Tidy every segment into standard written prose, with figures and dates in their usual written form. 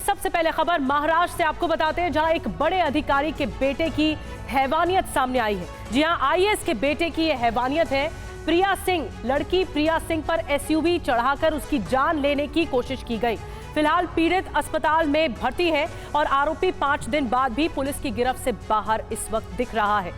सबसे पहले खबर महाराष्ट्र से आपको बताते हैं, जहां एक बड़े अधिकारी के बेटे की हैवानियत सामने आई है। जी हां, आईएएस के बेटे की यह हैवानियत है। प्रिया सिंह, लड़की प्रिया सिंह पर एसयूवी चढ़ाकर उसकी जान लेने की कोशिश की गई। फिलहाल पीड़ित अस्पताल में भर्ती है और आरोपी 5 दिन बाद भी पुलिस की गिरफ्त से बाहर इस वक्त दिख रहा है।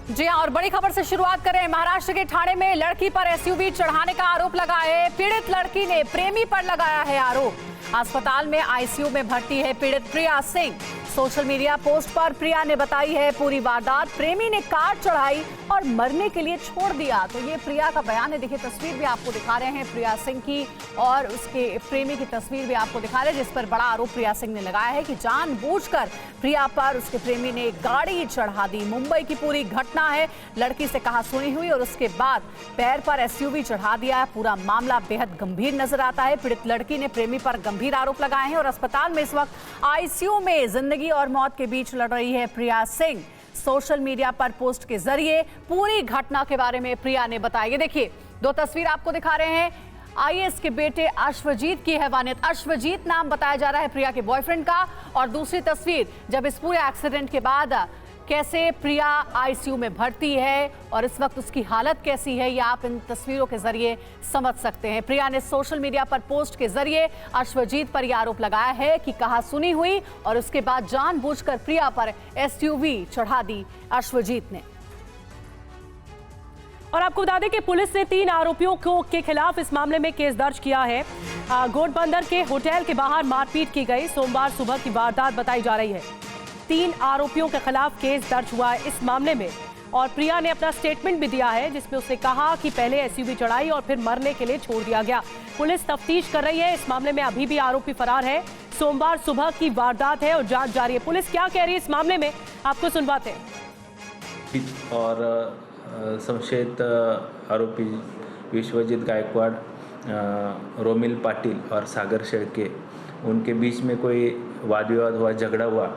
जी हां, और बड़ी खबर से शुरुआत करें। महाराष्ट्र के ठाणे में लड़की पर एसयूवी चढ़ाने का आरोप लगा है। पीड़ित लड़की ने प्रेमी पर लगाया है आरोप। अस्पताल में आईसीयू में भर्ती है पीड़ित प्रिया सिंह। सोशल मीडिया पोस्ट पर प्रिया ने बताई है पूरी वारदात। प्रेमी ने कार चढ़ाई और मरने के लिए छोड़ दिया। तो ये प्रिया का बयान है। देखिए, तस्वीर भी आपको दिखा रहे हैं प्रिया सिंह की और उसके प्रेमी की तस्वीर भी आपको दिखा रहे हैं, जिस पर बड़ा आरोप प्रिया सिंह ने लगाया है कि जानबूझकर प्रिया पर उसके प्रेमी ने गाड़ी चढ़ा दी। मुंबई की पूरी घटना है। लड़की से कहासुनी हुई और उसके बाद पैर पर एसयूवी चढ़ा दिया। पूरा मामला बेहद गंभीर नजर आता है। पीड़ित लड़की ने प्रेमी पर गंभीर आरोप लगाए हैं और अस्पताल में इस वक्त आईसीयू में जिंदगी और मौत के बीच लड़ रही है प्रिया सिंह। सोशल मीडिया पर पोस्ट के जरिए पूरी घटना के बारे में प्रिया ने बताया। ये देखिए, 2 तस्वीर आपको दिखा रहे हैं। आईएएस के बेटे अश्वजीत की हैवानियत। अश्वजीत नाम बताया जा रहा है प्रिया के बॉयफ्रेंड का। और दूसरी तस्वीर, जब इस पूरे एक्सीडेंट के बाद कैसे प्रिया आईसीयू में भर्ती है और इस वक्त उसकी हालत कैसी है, ये आप इन तस्वीरों के जरिए समझ सकते हैं। प्रिया ने सोशल मीडिया पर पोस्ट के जरिए अश्वजीत पर यह आरोप लगाया है कि कहासुनी हुई और उसके बाद जानबूझकर प्रिया पर एसयूवी चढ़ा दी अश्वजीत ने। और आपको बता दें कि पुलिस ने 3 आरोपियों के खिलाफ इस मामले में केस दर्ज किया है। घोड़बंदर के होटल के बाहर मारपीट की गई। सोमवार सुबह की वारदात बताई जा रही है। 3 आरोपियों के खिलाफ केस दर्ज हुआ है इस मामले में। और प्रिया ने अपना स्टेटमेंट भी दिया है, जिसमें उसने कहा कि पहले एसयूवी चढ़ाई और फिर मरने के लिए छोड़ दिया गया। पुलिस तफ्तीश कर रही है इस मामले में। अभी भी आरोपी फरार है। सोमवार सुबह की वारदात है और जांच जारी है। पुलिस क्या कह रही है इस मामले में, आपको सुनवाते हैं। और संशयित आरोपी विश्वजीत गायकवाड़, रोमिल पाटिल और सागर शेळके, उनके बीच में कोई वाद विवाद हुआ, झगड़ा हुआ।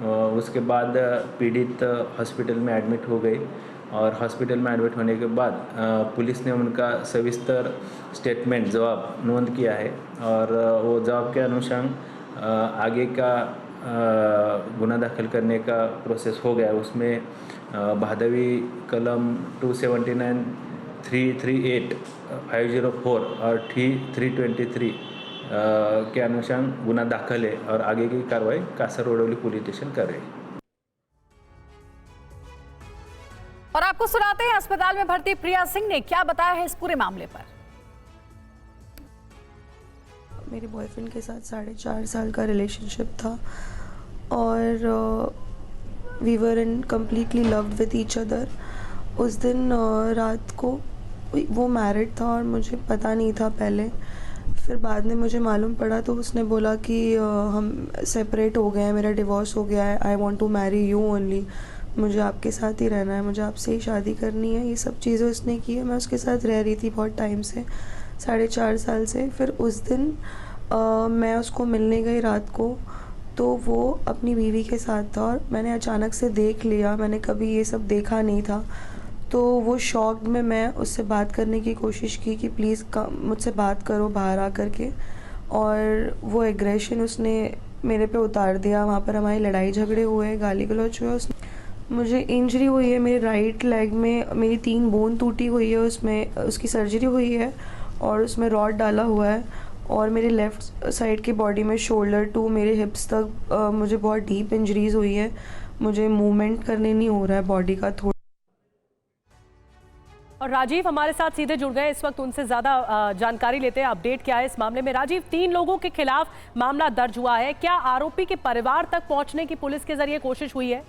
उसके बाद पीड़ित हॉस्पिटल में एडमिट हो गई और हॉस्पिटल में एडमिट होने के बाद पुलिस ने उनका सविस्तर स्टेटमेंट जवाब नोंद किया है और वो जवाब के अनुसार आगे का गुना दाखिल करने का प्रोसेस हो गया। उसमें भादवी कलम 279, 338, 504 और 323 के अनुसार गुना दाखिल है और आगे की कार्रवाई कासरगोड पुलिस स्टेशन कर रही है। और आपको सुनाते हैं अस्पताल में भर्ती प्रिया सिंह ने क्या बताया है इस पूरे मामले पर। मेरे बॉयफ्रेंड के साथ 4.5 साल का रिलेशनशिप था और we were in completely loved with each other. उस दिन रात को वो मैरिड था और मुझे पता नहीं था पहले। फिर बाद में मुझे मालूम पड़ा तो उसने बोला कि हम सेपरेट हो गए हैं, मेरा डिवोर्स हो गया है, I want to marry you only, मुझे आपके साथ ही रहना है, मुझे आपसे ही शादी करनी है। ये सब चीज़ें उसने की है। मैं उसके साथ रह रही थी बहुत टाइम से, 4.5 साल से। फिर उस दिन मैं उसको मिलने गई रात को, तो वो अपनी बीवी के साथ था और मैंने अचानक से देख लिया। मैंने कभी ये सब देखा नहीं था। तो वो शॉक्ड में मैं उससे बात करने की कोशिश की कि प्लीज़ मुझसे बात करो बाहर आकर के, और वो एग्रेशन उसने मेरे पे उतार दिया। वहाँ पर हमारी लड़ाई झगड़े हुए, गाली गलौज हुए। मुझे इंजरी हुई है मेरे राइट लेग में, मेरी 3 बोन टूटी हुई है, उसमें उसकी सर्जरी हुई है और उसमें रॉड डाला हुआ है। और मेरे लेफ़्ट साइड की बॉडी में शोल्डर टू मेरे हिप्स तक मुझे बहुत डीप इंजरीज हुई है। मुझे मूवमेंट करने नहीं हो रहा है बॉडी का थोड़ा। और राजीव हमारे साथ सीधे जुड़ गए इस वक्त, उनसे ज़्यादा जानकारी लेते हैं, अपडेट क्या है इस मामले में। राजीव, 3 लोगों के खिलाफ मामला दर्ज हुआ है। क्या आरोपी के परिवार तक पहुंचने की पुलिस के जरिए कोशिश हुई है?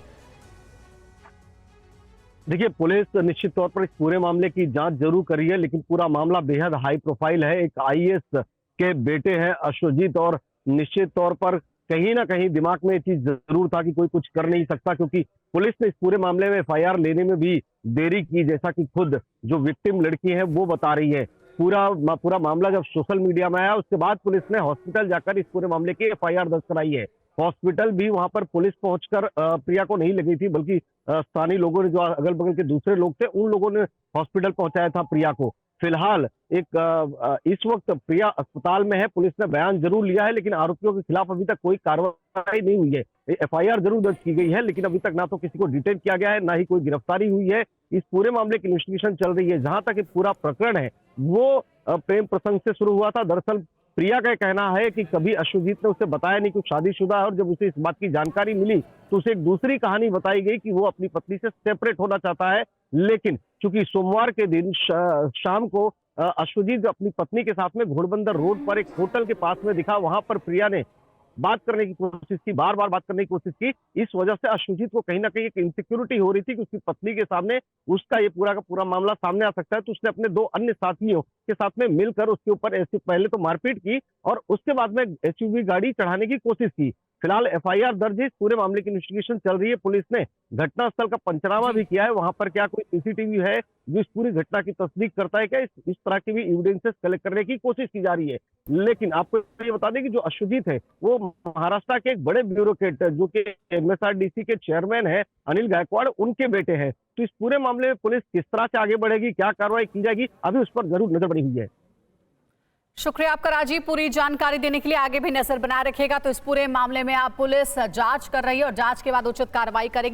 देखिए, पुलिस निश्चित तौर पर इस पूरे मामले की जांच जरूर करी है, लेकिन पूरा मामला बेहद हाई प्रोफाइल है। एक आईएएस के बेटे हैं अश्वजीत, और निश्चित तौर पर कहीं ना कहीं दिमाग में ये चीज जरूर था कि कोई कुछ कर नहीं सकता, क्योंकि पुलिस ने इस पूरे मामले में एफआईआर लेने में भी देरी की, जैसा कि खुद जो विक्टिम लड़की है वो बता रही है। पूरा मामला जब सोशल मीडिया में आया, उसके बाद पुलिस ने हॉस्पिटल जाकर इस पूरे मामले की एफआईआर दर्ज कराई है। हॉस्पिटल भी वहां पर पुलिस पहुंचकर प्रिया को नहीं लगी थी, बल्कि स्थानीय लोगों ने, जो अगल बगल के दूसरे लोग थे, उन लोगों ने हॉस्पिटल पहुंचाया था प्रिया को। फिलहाल इस वक्त प्रिया अस्पताल में है। पुलिस ने बयान जरूर लिया है, लेकिन आरोपियों के खिलाफ अभी तक कोई कार्रवाई नहीं हुई है। एफआईआर जरूर दर्ज की गई है, लेकिन अभी तक ना तो किसी को डिटेन किया गया है, ना ही कोई गिरफ्तारी हुई है। इस पूरे मामले की इन्वेस्टिगेशन चल रही है। जहां तक ये पूरा प्रकरण है वो प्रेम प्रसंग से शुरू हुआ था। दरअसल प्रिया का कहना है कि कभी अश्वजीत ने उसे बताया नहीं कि शादीशुदा है, और जब उसे इस बात की जानकारी मिली तो उसे एक दूसरी कहानी बताई गई कि वो अपनी पत्नी से सेपरेट होना चाहता है। लेकिन चूंकि सोमवार के दिन शाम को अश्वजीत अपनी पत्नी के साथ में घोड़बंदर रोड पर एक होटल के पास में दिखा। वहां पर प्रिया ने बात करने की कोशिश की, बार बार बात करने की कोशिश की। इस वजह से अश्वजीत को कहीं ना कहीं एक इनसिक्योरिटी हो रही थी कि उसकी पत्नी के सामने उसका ये पूरा का पूरा मामला सामने आ सकता है। तो उसने अपने 2 अन्य साथियों के साथ में मिलकर उसके ऊपर ऐसे पहले तो मारपीट की और उसके बाद में एसयूवी गाड़ी चढ़ाने की कोशिश की। फिलहाल एफआईआर दर्ज है। इस पूरे मामले की इन्वेस्टिगेशन चल रही है। पुलिस ने घटनास्थल का पंचनामा भी किया है। वहां पर क्या कोई सीसीटीवी है जो इस पूरी घटना की तस्दीक करता है क्या, इस तरह की भी एविडेंसेस कलेक्ट करने की कोशिश की जा रही है। लेकिन आपको ये बता दें कि जो अश्वजीत है वो महाराष्ट्र के एक बड़े ब्यूरोक्रेट जो कि एमएसआरडीसी के चेयरमैन है अनिल गायकवाड़, उनके बेटे हैं। तो इस पूरे मामले में पुलिस किस तरह से आगे बढ़ेगी, क्या कार्रवाई की जाएगी, अभी उस पर जरूर नजर बनी हुई है। शुक्रिया आपका राजीव, पूरी जानकारी देने के लिए। आगे भी नजर बनाए रखिएगा। तो इस पूरे मामले में आप पुलिस जांच कर रही है और जांच के बाद उचित कार्रवाई करेगी।